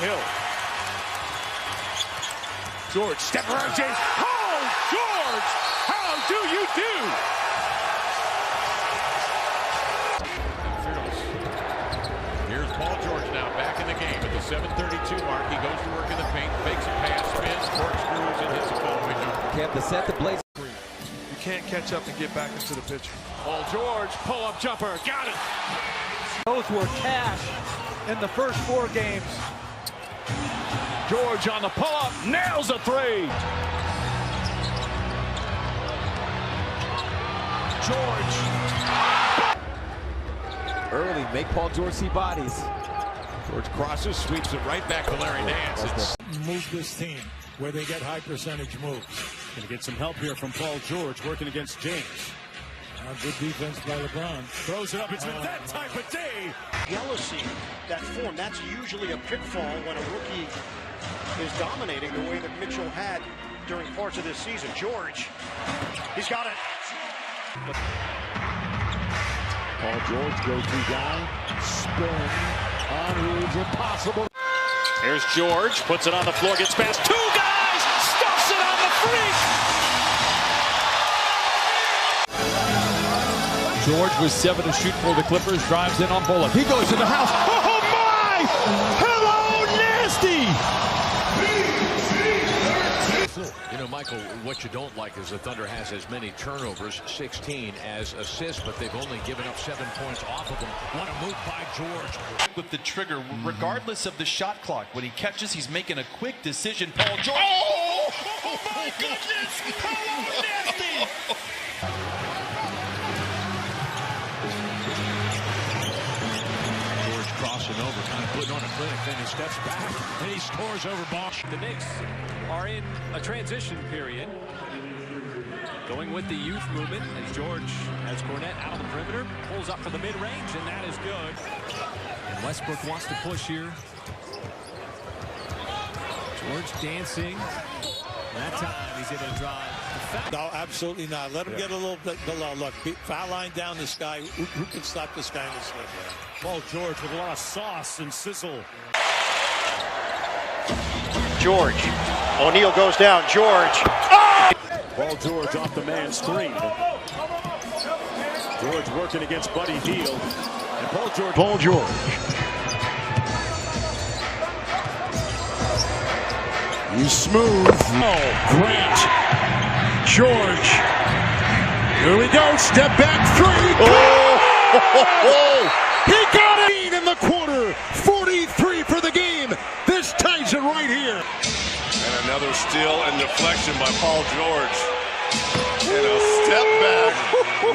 Hill. George, step around James. Oh, George! How do you do? Here's Paul George now back in the game at the 7:32 mark. He goes to work in the paint, fakes a pass, spins, corkscrews, and hits a fadeaway jumper. Kept the set to blaze. You can't catch up and get back into the picture. Paul George, pull-up jumper, got it. Those were cash in the first 4 games. George on the pull-up, nails a three. George. Early, make Paul George see bodies. George crosses, sweeps it right back to Larry Nance. It's Move this team where they get high percentage moves. Going to get some help here from Paul George working against James. Good defense by LeBron. Throws it up. It's been that type of day. Jealousy, that form, that's usually a pitfall when a rookie is dominating the way that Mitchell had during parts of this season. George, he's got it. Paul George, go-to guy, spin on Reeves, impossible. Here's George, puts it on the floor, gets past 2 guys, stuffs it on the freak. George was 7 to shoot for the Clippers, drives in on Bullock. He goes to the house. Oh my! Hello, nasty! You know, Michael, what you don't like is the Thunder has as many turnovers, 16, as assists, but they've only given up 7 points off of them. What a move by George. With the trigger, regardless of the shot clock. When he catches, he's making a quick decision. Paul George. Oh my goodness! Hello, nasty! George crossing over, kind of putting on a clinic, then he steps back, and he scores over Bosch. The Knicks are in a transition period, going with the youth movement as George has Cornette out on the perimeter, pulls up for the mid-range, and that is good. And Westbrook wants to push here. George dancing. That time he's able to drive. No, absolutely not. Let him get a little bit below. Look, foul line down this guy. Who can stop this guy in the slip? Paul George with a lot of sauce and sizzle. George, O'Neal goes down. George. Oh! Paul George off the man screen. George working against Buddy Hield. And Paul George. He's smooth. Oh, Grant. George. Here we go. Step back 3. Oh! He got it in the quarter. 43 for the game. This ties it right here. And another steal and deflection by Paul George. And a step back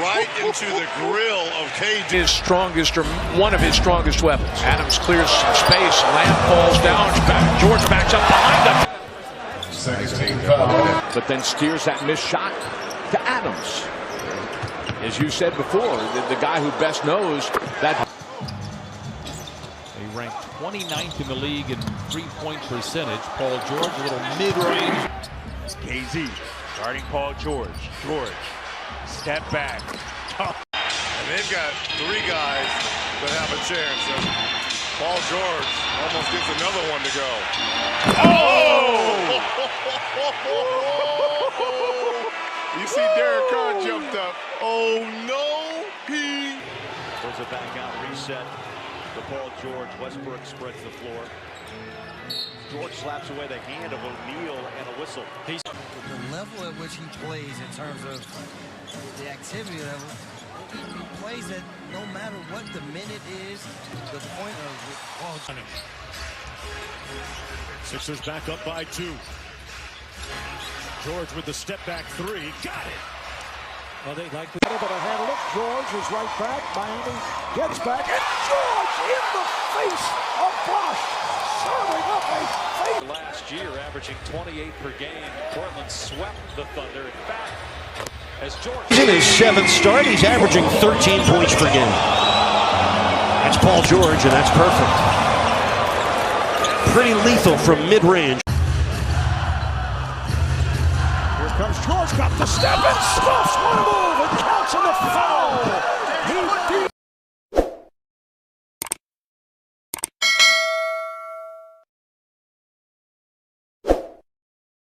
right into the grill of KD. His strongest, or one of his strongest weapons. Adams clears some space. Lamb falls down. George backs up behind him. 16 foul. But then steers that missed shot to Adams. As you said before, the guy who best knows that. He ranked 29th in the league in 3-point percentage. Paul George, a little mid-range. KZ guarding Paul George. George, step back. And they've got 3 guys that have a chance. And Paul George almost gets another one to go. Oh! You see Derek Carr jumped up. Oh no, he Throws it back out, reset to Paul George. Westbrook spreads the floor. George slaps away the hand of O'Neal and a whistle. The level at which he plays in terms of the activity level, he plays it no matter what the minute is, the point of Paul. Sixers back up by 2. George with the step back 3. Got it. Well, they like But a handle it. George is right back. Miami gets back. And George in the face of Bosch. Serving up a face. Last year, averaging 28 per game, Portland swept the Thunder. In fact, as George in his 7th start, he's averaging 13 points per game. That's Paul George, and that's perfect. Pretty lethal from mid-range. Here comes George. Got the step and stuffs. What a move. It counts in the foul.